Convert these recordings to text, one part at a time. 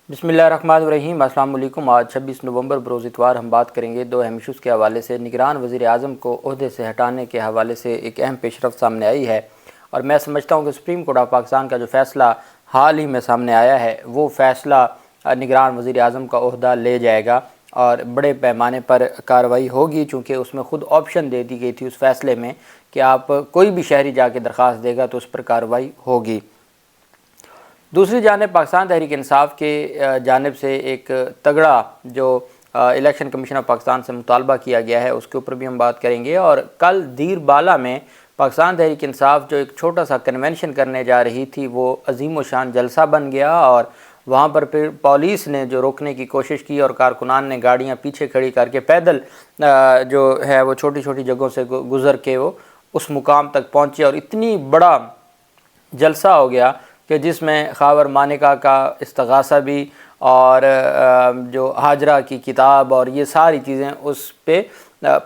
بسم اللہ الرحمن الرحیم۔ السلام علیکم۔ آج 26 نومبر بروز اتوار ہم بات کریں گے دو اہم ایشوز کے حوالے سے۔ نگران وزیر اعظم کو عہدے سے ہٹانے کے حوالے سے ایک اہم پیش رفت سامنے آئی ہے، اور میں سمجھتا ہوں کہ سپریم کورٹ آف پاکستان کا جو فیصلہ حال ہی میں سامنے آیا ہے وہ فیصلہ نگران وزیر اعظم کا عہدہ لے جائے گا اور بڑے پیمانے پر کارروائی ہوگی، چونکہ اس میں خود آپشن دے دی گئی تھی اس فیصلے میں کہ آپ کوئی بھی شہری جا کے درخواست دے گا تو اس پر کارروائی ہوگی۔ دوسری جانب پاکستان تحریک انصاف کے جانب سے ایک تگڑا جو الیکشن کمیشن آف پاکستان سے مطالبہ کیا گیا ہے اس کے اوپر بھی ہم بات کریں گے۔ اور کل دیر بالا میں پاکستان تحریک انصاف جو ایک چھوٹا سا کنونشن کرنے جا رہی تھی وہ عظیم و شان جلسہ بن گیا، اور وہاں پر پھر پولیس نے جو روکنے کی کوشش کی اور کارکنان نے گاڑیاں پیچھے کھڑی کر کے پیدل جو ہے وہ چھوٹی چھوٹی جگہوں سے گزر کے وہ اس مقام تک پہنچے، اور اتنی بڑا جلسہ ہو گیا کہ جس میں خاور مانیکا کا استغاثہ بھی اور جو ہاجرہ کی کتاب اور یہ ساری چیزیں اس پہ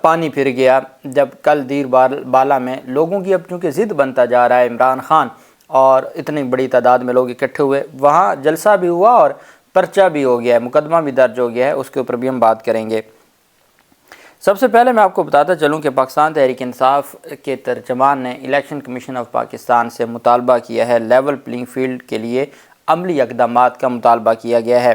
پانی پھر گیا، جب کل دیر بالا میں لوگوں کی اب چونکہ ضد بنتا جا رہا ہے عمران خان اور اتنی بڑی تعداد میں لوگ اکٹھے ہوئے، وہاں جلسہ بھی ہوا اور پرچہ بھی ہو گیا ہے، مقدمہ بھی درج ہو گیا ہے، اس کے اوپر بھی ہم بات کریں گے۔ سب سے پہلے میں آپ کو بتاتا چلوں کہ پاکستان تحریک انصاف کے ترجمان نے الیکشن کمیشن آف پاکستان سے مطالبہ کیا ہے، لیول پلینگ فیلڈ کے لیے عملی اقدامات کا مطالبہ کیا گیا ہے۔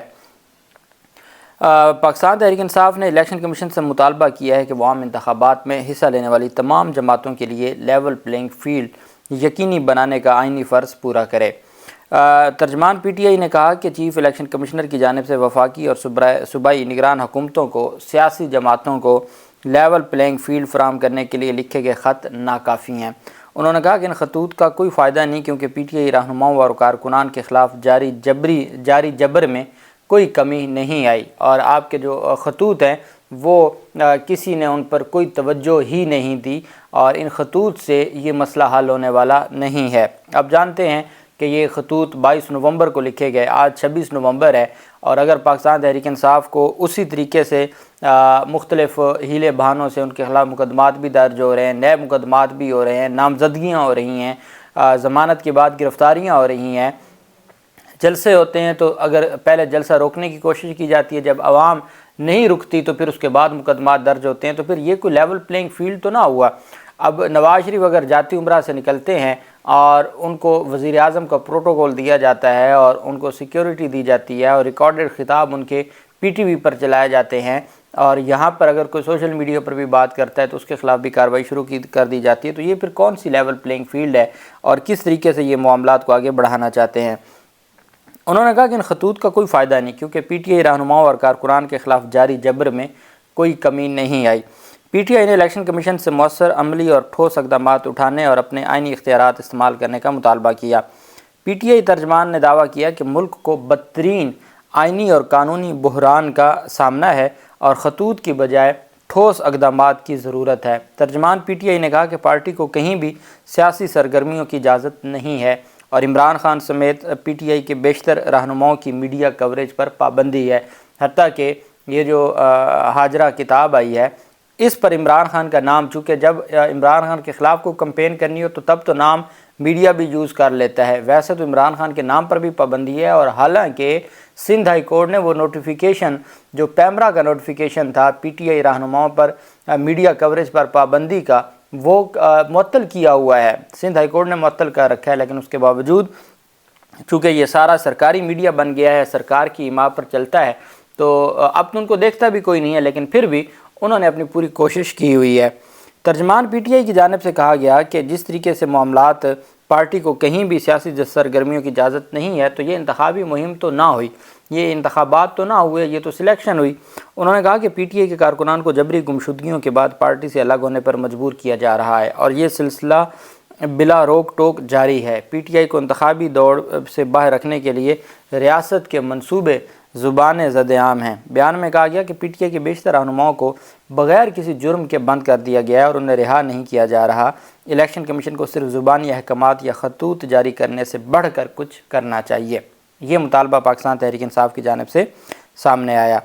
پاکستان تحریک انصاف نے الیکشن کمیشن سے مطالبہ کیا ہے کہ وہ عام انتخابات میں حصہ لینے والی تمام جماعتوں کے لیے لیول پلینگ فیلڈ یقینی بنانے کا آئینی فرض پورا کرے۔ ترجمان پی ٹی آئی نے کہا کہ چیف الیکشن کمشنر کی جانب سے وفاقی اور صوبائی نگران حکومتوں کو سیاسی جماعتوں کو لیول پلینگ فیلڈ فراہم کرنے کے لیے لکھے گئے خط ناکافی ہیں۔ انہوں نے کہا کہ ان خطوط کا کوئی فائدہ نہیں، کیونکہ پی ٹی آئی رہنماؤں اور کارکنان کے خلاف جاری جبر میں کوئی کمی نہیں آئی، اور آپ کے جو خطوط ہیں وہ کسی نے ان پر کوئی توجہ ہی نہیں دی، اور ان خطوط سے یہ مسئلہ حل ہونے والا نہیں ہے۔ اب جانتے ہیں کہ یہ خطوط 22 نومبر کو لکھے گئے، آج 26 نومبر ہے، اور اگر پاکستان تحریک انصاف کو اسی طریقے سے مختلف ہیلے بہانوں سے ان کے خلاف مقدمات بھی درج ہو رہے ہیں، نئے مقدمات بھی ہو رہے ہیں، نامزدگیاں ہو رہی ہیں، ضمانت کے بعد گرفتاریاں ہو رہی ہیں، جلسے ہوتے ہیں، تو اگر پہلے جلسہ روکنے کی کوشش کی جاتی ہے، جب عوام نہیں رکتی تو پھر اس کے بعد مقدمات درج ہوتے ہیں، تو پھر یہ کوئی لیول پلینگ فیلڈ تو نہ ہوا۔ اب نواز شریف اگر جاتی عمرہ سے نکلتے ہیں اور ان کو وزیر اعظم کا پروٹوکول دیا جاتا ہے اور ان کو سیکیورٹی دی جاتی ہے اور ریکارڈڈ خطاب ان کے پی ٹی وی پر چلائے جاتے ہیں، اور یہاں پر اگر کوئی سوشل میڈیا پر بھی بات کرتا ہے تو اس کے خلاف بھی کارروائی شروع کر دی جاتی ہے، تو یہ پھر کون سی لیول پلینگ فیلڈ ہے اور کس طریقے سے یہ معاملات کو آگے بڑھانا چاہتے ہیں۔ انہوں نے کہا کہ ان خطوط کا کوئی فائدہ نہیں، کیونکہ پی ٹی آئی رہنماؤں اور کارکنان کے خلاف جاری جبر میں کوئی کمی نہیں آئی۔ پی ٹی آئی نے الیکشن کمیشن سے مؤثر عملی اور ٹھوس اقدامات اٹھانے اور اپنے آئینی اختیارات استعمال کرنے کا مطالبہ کیا۔ پی ٹی آئی ترجمان نے دعویٰ کیا کہ ملک کو بدترین آئینی اور قانونی بحران کا سامنا ہے اور خطوط کی بجائے ٹھوس اقدامات کی ضرورت ہے۔ ترجمان پی ٹی آئی نے کہا کہ پارٹی کو کہیں بھی سیاسی سرگرمیوں کی اجازت نہیں ہے، اور عمران خان سمیت پی ٹی آئی کے بیشتر رہنماؤں کی میڈیا کوریج پر پابندی ہے، حتیٰ کہ یہ جو ہاجرہ کتاب آئی ہے اس پر عمران خان کا نام، چونکہ جب عمران خان کے خلاف کو کمپین کرنی ہو تو تب تو نام میڈیا بھی یوز کر لیتا ہے، ویسے تو عمران خان کے نام پر بھی پابندی ہے۔ اور حالانکہ سندھ ہائی کورٹ نے وہ نوٹیفیکیشن جو پیمرا کا نوٹیفیکیشن تھا پی ٹی آئی رہنماؤں پر میڈیا کوریج پر پابندی کا، وہ معطل کیا ہوا ہے، سندھ ہائی کورٹ نے معطل کر رکھا ہے، لیکن اس کے باوجود چونکہ یہ سارا سرکاری میڈیا بن گیا ہے، سرکار کی حمایت پر چلتا ہے، تو اب تو ان کو دیکھتا بھی کوئی نہیں ہے، لیکن پھر بھی انہوں نے اپنی پوری کوشش کی ہوئی ہے۔ ترجمان پی ٹی آئی کی جانب سے کہا گیا کہ جس طریقے سے معاملات پارٹی کو کہیں بھی سیاسی سرگرمیوں کی اجازت نہیں ہے، تو یہ انتخابی مہم تو نہ ہوئی، یہ انتخابات تو نہ ہوئے، یہ تو سلیکشن ہوئی۔ انہوں نے کہا کہ پی ٹی آئی کے کارکنان کو جبری گمشدگیوں کے بعد پارٹی سے الگ ہونے پر مجبور کیا جا رہا ہے، اور یہ سلسلہ بلا روک ٹوک جاری ہے۔ پی ٹی آئی کو انتخابی دوڑ سے باہر رکھنے کے لیے ریاست کے منصوبے زبان زد عام ہیں۔ بیان میں کہا گیا کہ پی ٹی آئی کے بیشتر رہنماؤں کو بغیر کسی جرم کے بند کر دیا گیا ہے اور انہیں رہا نہیں کیا جا رہا۔ الیکشن کمیشن کو صرف زبانی احکامات یا خطوط جاری کرنے سے بڑھ کر کچھ کرنا چاہیے۔ یہ مطالبہ پاکستان تحریک انصاف کی جانب سے سامنے آیا۔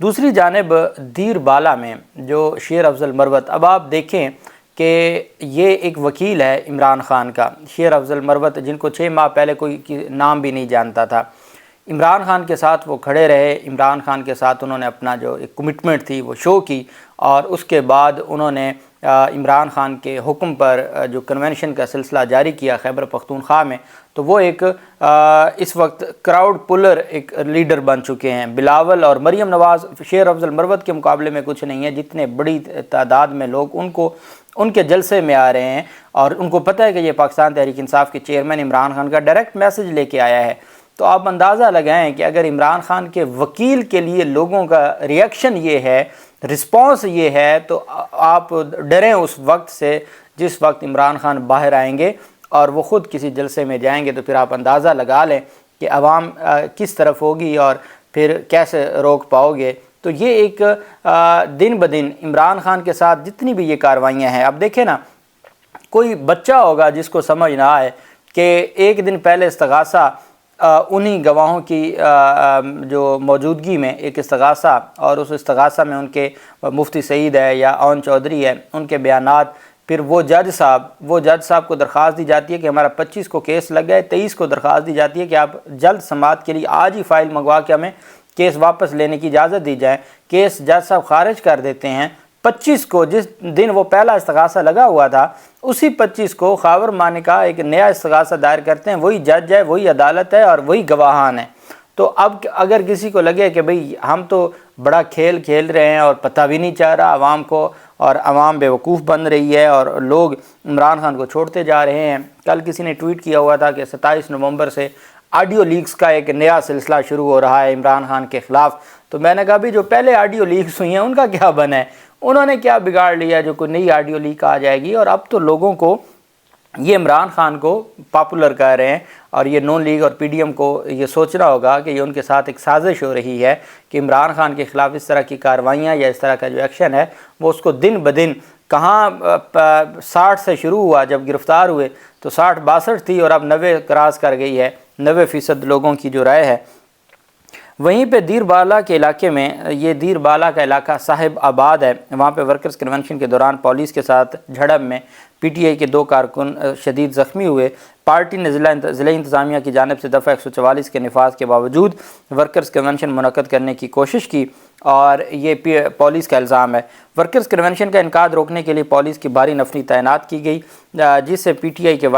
دوسری جانب دیر بالا میں جو شیر افضل مروت، اب آپ دیکھیں کہ یہ ایک وکیل ہے عمران خان کا، شیر افضل مروت، جن کو 6 ماہ پہلے کوئی نام بھی نہیں جانتا تھا، عمران خان کے ساتھ وہ کھڑے رہے، عمران خان کے ساتھ انہوں نے اپنا جو ایک کمٹمنٹ تھی وہ شو کی، اور اس کے بعد انہوں نے عمران خان کے حکم پر جو کنونشن کا سلسلہ جاری کیا خیبر پختونخوا میں، تو وہ ایک اس وقت کراؤڈ پلر ایک لیڈر بن چکے ہیں۔ بلاول اور مریم نواز شیر افضل مروت کے مقابلے میں کچھ نہیں ہے، جتنے بڑی تعداد میں لوگ ان کے جلسے میں آ رہے ہیں، اور ان کو پتہ ہے کہ یہ پاکستان تحریک انصاف کے چیئرمین عمران خان کا ڈائریکٹ میسج لے کے آیا ہے۔ تو آپ اندازہ لگائیں کہ اگر عمران خان کے وکیل کے لیے لوگوں کا ریئیکشن یہ ہے، رسپانس یہ ہے، تو آپ ڈریں اس وقت سے جس وقت عمران خان باہر آئیں گے اور وہ خود کسی جلسے میں جائیں گے، تو پھر آپ اندازہ لگا لیں کہ عوام کس طرف ہوگی اور پھر کیسے روک پاؤ گے۔ تو یہ ایک دن بدن عمران خان کے ساتھ جتنی بھی یہ کاروائیاں ہیں، اب دیکھیں نا، کوئی بچہ ہوگا جس کو سمجھ نہ آئے کہ ایک دن پہلے استغاثہ انہی گواہوں کی جو موجودگی میں ایک استغاثہ، اور اس استغاثہ میں ان کے مفتی سعید ہے یا اون چودھری ہے، ان کے بیانات، پھر وہ جج صاحب کو درخواست دی جاتی ہے کہ ہمارا 25 کو کیس لگ گئے، 23 کو درخواست دی جاتی ہے کہ آپ جلد سماعت کے لیے آج ہی فائل منگوا کے ہمیں کیس واپس لینے کی اجازت دی جائے۔ کیس جج صاحب خارج کر دیتے ہیں۔ 25 کو، جس دن وہ پہلا استغاثہ لگا ہوا تھا، اسی 25 کو خاور مانکا ایک نیا استغاثہ دائر کرتے ہیں، وہی جج ہے، وہی عدالت ہے اور وہی گواہان ہے۔ تو اب اگر کسی کو لگے کہ بھئی ہم تو بڑا کھیل کھیل رہے ہیں اور پتہ بھی نہیں چل رہا عوام کو، اور عوام بیوقوف بن رہی ہے اور لوگ عمران خان کو چھوڑتے جا رہے ہیں۔ کل کسی نے ٹویٹ کیا ہوا تھا کہ 27 نومبر سے آڈیو لیکس کا ایک نیا سلسلہ شروع ہو رہا ہے عمران خان کے خلاف۔ تو میں نے کہا بھی جو پہلے آڈیو لیکس ہوئی ہیں ان کا کیا بنا ہے، انہوں نے کیا بگاڑ لیا جو کوئی نئی آڈیو لیک آ جائے گی۔ اور اب تو لوگوں کو یہ عمران خان کو پاپولر کہہ رہے ہیں، اور یہ نون لیگ اور پی ڈی ایم کو یہ سوچنا ہوگا کہ یہ ان کے ساتھ ایک سازش ہو رہی ہے کہ عمران خان کے خلاف اس طرح کی کاروائیاں یا اس طرح کا جو ایکشن ہے وہ اس کو دن بدن، کہاں 60 سے شروع ہوا جب گرفتار ہوئے تو 60-62 تھی، اور اب 90 کراس کر گئی ہے، 90% لوگوں کی جو رائے ہے۔ وہیں پہ دیر بالا کے علاقے میں، یہ دیر بالا کا علاقہ صاحب آباد ہے، وہاں پہ ورکرز کنونشن کے دوران پولیس کے ساتھ جھڑپ میں پی ٹی آئی کے 2 کارکن شدید زخمی ہوئے۔ پارٹی نے ضلعی انتظامیہ کی جانب سے دفعہ 144 کے نفاذ کے باوجود ورکرز کنونشن منعقد کرنے کی کوشش کی، اور یہ پولیس کا الزام ہے۔ ورکرز کنونشن کا انعقاد روکنے کے لیے پولیس کی بھاری نفری تعینات کی گئی، جس سے پی ٹی آئی کے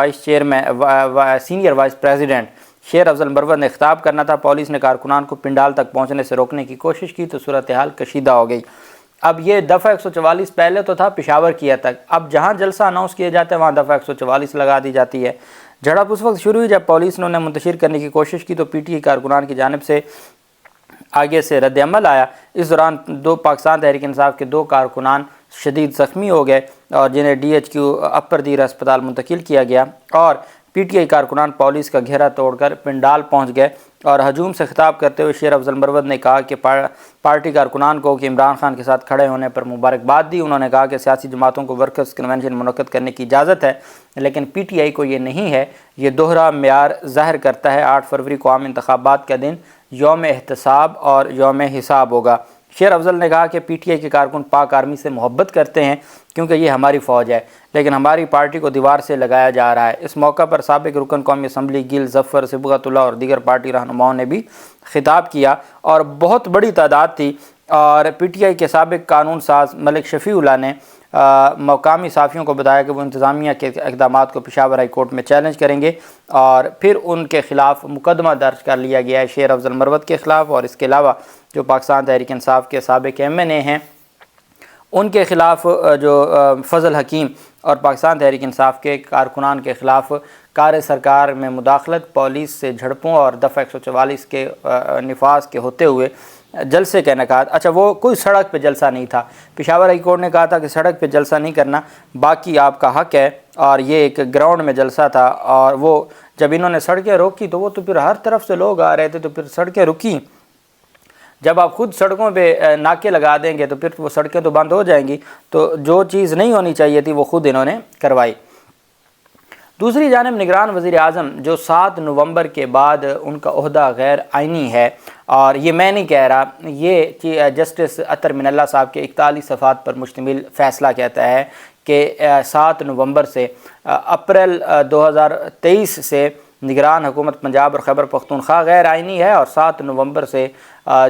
سینئر وائس پریزیڈنٹ شیر افضل مروت نے خطاب کرنا تھا۔ پولیس نے کارکنان کو پنڈال تک پہنچنے سے روکنے کی کوشش کی تو صورتحال کشیدہ ہو گئی۔ اب یہ دفعہ 144 پہلے تو تھا پشاور کیا تک، اب جہاں جلسہ اناؤنس کیا جاتا ہے وہاں دفعہ 144 لگا دی جاتی ہے۔ جھڑپ اس وقت شروع ہوئی جب پولیس نے انہیں منتشر کرنے کی کوشش کی تو پی ٹی آئی کارکنان کی جانب سے آگے سے رد عمل آیا۔ اس دوران پاکستان تحریک انصاف کے 2 کارکنان شدید زخمی ہو گئے اور جنہیں ڈی ایچ کیو اپر دیر اسپتال منتقل کیا گیا، اور پی ٹی آئی کارکنان پولیس کا گھیرا توڑ کر پنڈال پہنچ گئے۔ اور ہجوم سے خطاب کرتے ہوئے شیر افضل مروت نے کہا کہ پارٹی کارکنان کو کہ عمران خان کے ساتھ کھڑے ہونے پر مبارکباد دی۔ انہوں نے کہا کہ سیاسی جماعتوں کو ورکرز کنونشن منعقد کرنے کی اجازت ہے، لیکن پی ٹی آئی کو یہ نہیں ہے۔ یہ دوہرا معیار ظاہر کرتا ہے۔ 8 فروری کو عام انتخابات کا دن یوم احتساب اور یوم حساب ہوگا۔ شیر افضل نے کہا کہ پی ٹی آئی کے کارکن پاک آرمی سے محبت کرتے ہیں کیونکہ یہ ہماری فوج ہے، لیکن ہماری پارٹی کو دیوار سے لگایا جا رہا ہے۔ اس موقع پر سابق رکن قومی اسمبلی گل ظفر صبغت اللہ اور دیگر پارٹی رہنماؤں نے بھی خطاب کیا، اور بہت بڑی تعداد تھی۔ اور پی ٹی آئی کے سابق قانون ساز ملک شفیع اللہ نے مقامی صحافیوں کو بتایا کہ وہ انتظامیہ کے اقدامات کو پشاور ہائی کورٹ میں چیلنج کریں گے، اور پھر ان کے خلاف مقدمہ درج کر لیا گیا ہے شیر افضل مروت کے خلاف، اور اس کے علاوہ جو پاکستان تحریک انصاف کے سابق ایم این اے ہیں ان کے خلاف، جو فضل حکیم، اور پاکستان تحریک انصاف کے کارکنان کے خلاف کار سرکار میں مداخلت، پولیس سے جھڑپوں اور دفعہ 144 کے نفاذ کے ہوتے ہوئے جلسے کا انعقاد۔ اچھا، وہ کوئی سڑک پہ جلسہ نہیں تھا۔ پشاور ہائی کورٹ نے کہا تھا کہ سڑک پہ جلسہ نہیں کرنا، باقی آپ کا حق ہے، اور یہ ایک گراؤنڈ میں جلسہ تھا۔ اور وہ جب انہوں نے سڑکیں روکی تو وہ تو پھر ہر طرف سے لوگ آ رہے تھے، تو پھر سڑکیں رکی۔ جب آپ خود سڑکوں پہ ناکے لگا دیں گے تو پھر وہ سڑکیں تو بند ہو جائیں گی، تو جو چیز نہیں ہونی چاہیے تھی وہ خود انہوں نے کروائی۔ دوسری جانب نگران وزیر اعظم جو 7 نومبر کے بعد ان کا عہدہ غیر آئینی ہے، اور یہ میں نہیں کہہ رہا، یہ جسٹس اطہر من اللہ صاحب کے 41 صفحات پر مشتمل فیصلہ کہتا ہے کہ 7 نومبر سے اپریل 2023 سے نگران حکومت پنجاب اور خیبر پختونخوا غیر آئینی ہے، اور 7 نومبر سے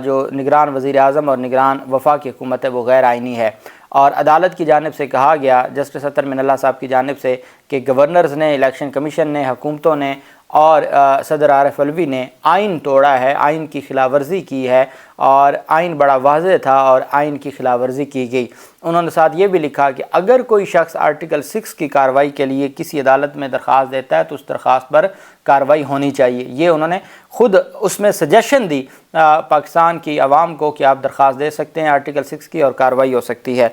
جو نگران وزیر اعظم اور نگران وفاقی حکومت ہے وہ غیر آئینی ہے۔ اور عدالت کی جانب سے کہا گیا، جسٹس اطہر من اللہ صاحب کی جانب سے، کہ گورنرز نے، الیکشن کمیشن نے، حکومتوں نے اور صدر عارف علوی نے آئین توڑا ہے، آئین کی خلاف ورزی کی ہے، اور آئین بڑا واضح تھا اور آئین کی خلاف ورزی کی گئی۔ انہوں نے ساتھ یہ بھی لکھا کہ اگر کوئی شخص آرٹیکل 6 کی کارروائی کے لیے کسی عدالت میں درخواست دیتا ہے تو اس درخواست پر کارروائی ہونی چاہیے۔ یہ انہوں نے خود اس میں سجیشن دی پاکستان کی عوام کو کہ آپ درخواست دے سکتے ہیں آرٹیکل 6 کی اور کارروائی ہو سکتی ہے۔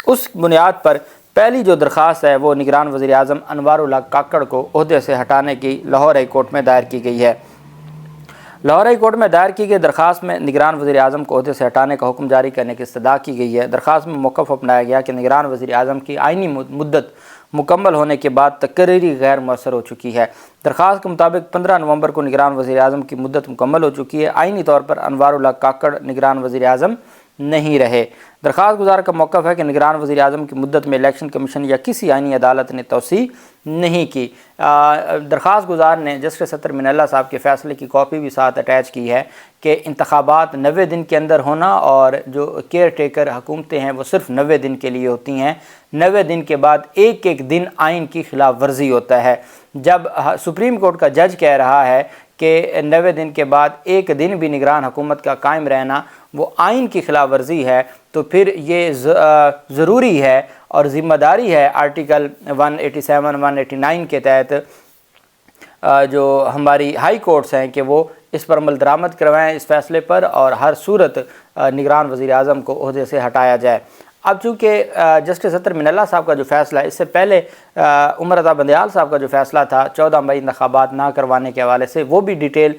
اس بنیاد پر پہلی جو درخواست ہے وہ نگران وزیر اعظم انوار الحق کاکڑ کو عہدے سے ہٹانے کی لاہور ہائی کورٹ میں دائر کی گئی ہے۔ لاہور ہائی کورٹ میں دائر کی گئی درخواست میں نگران وزیر اعظم کو عہدے سے ہٹانے کا حکم جاری کرنے کی استدعا کی گئی ہے۔ درخواست میں موقف اپنایا گیا کہ نگران وزیر اعظم کی آئینی مدت مکمل ہونے کے بعد تقرری غیر مؤثر ہو چکی ہے۔ درخواست کے مطابق 15 نومبر کو نگران وزیر اعظم کی مدت مکمل ہو چکی ہے۔ آئینی طور پر انوار الحق کاکڑ نگران وزیر اعظم نہیں رہے۔ درخواست گزار کا موقف ہے کہ نگران وزیر اعظم کی مدت میں الیکشن کمیشن یا کسی آئینی عدالت نے توسیع نہیں کی۔ درخواست گزار نے جسٹس اطہر من اللہ صاحب کے فیصلے کی کاپی بھی ساتھ اٹیچ کی ہے کہ انتخابات 90 دن کے اندر ہونا، اور جو کیئر ٹیکر حکومتیں ہیں وہ صرف 90 دن کے لیے ہوتی ہیں۔ 90 دن کے بعد ایک ایک دن آئین کی خلاف ورزی ہوتا ہے۔ جب سپریم کورٹ کا جج کہہ رہا ہے کہ 90 دن کے بعد ایک دن بھی نگران حکومت کا قائم رہنا وہ آئین کی خلاف ورزی ہے، تو پھر یہ ضروری ہے اور ذمہ داری ہے آرٹیکل 187 189 کے تحت جو ہماری ہائی کورٹس ہیں کہ وہ اس پر عمل درآمد کروائیں اس فیصلے پر، اور ہر صورت نگران وزیر اعظم کو عہدے سے ہٹایا جائے۔ اب چونکہ جسٹس اطہر من اللہ صاحب کا جو فیصلہ ہے، اس سے پہلے عمر عطا بندیال صاحب کا جو فیصلہ تھا 14 مئی انتخابات نہ کروانے کے حوالے سے، وہ بھی ڈیٹیل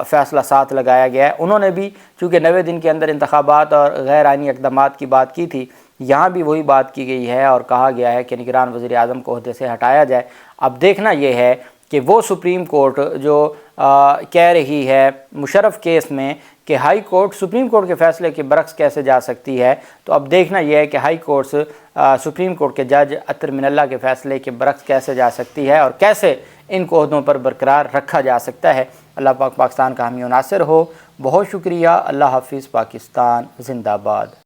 فیصلہ ساتھ لگایا گیا ہے۔ انہوں نے بھی چونکہ 90 دن کے اندر انتخابات اور غیر آئینی اقدامات کی بات کی تھی، یہاں بھی وہی بات کی گئی ہے اور کہا گیا ہے کہ نگران وزیر اعظم کو عہدے سے ہٹایا جائے۔ اب دیکھنا یہ ہے کہ وہ سپریم کورٹ جو کہہ رہی ہے مشرف کیس میں کہ ہائی کورٹ سپریم کورٹ کے فیصلے کے برعکس کیسے جا سکتی ہے، تو اب دیکھنا یہ ہے کہ ہائی کورٹس سپریم کورٹ کے جج اطہر من اللہ کے فیصلے کے برعکس کیسے جا سکتی ہے اور کیسے ان کو عہدوں پر برقرار رکھا جا سکتا ہے۔ اللہ پاک پاکستان کا حامی و ناصر ہو۔ بہت شکریہ۔ اللہ حافظ۔ پاکستان زندہ باد۔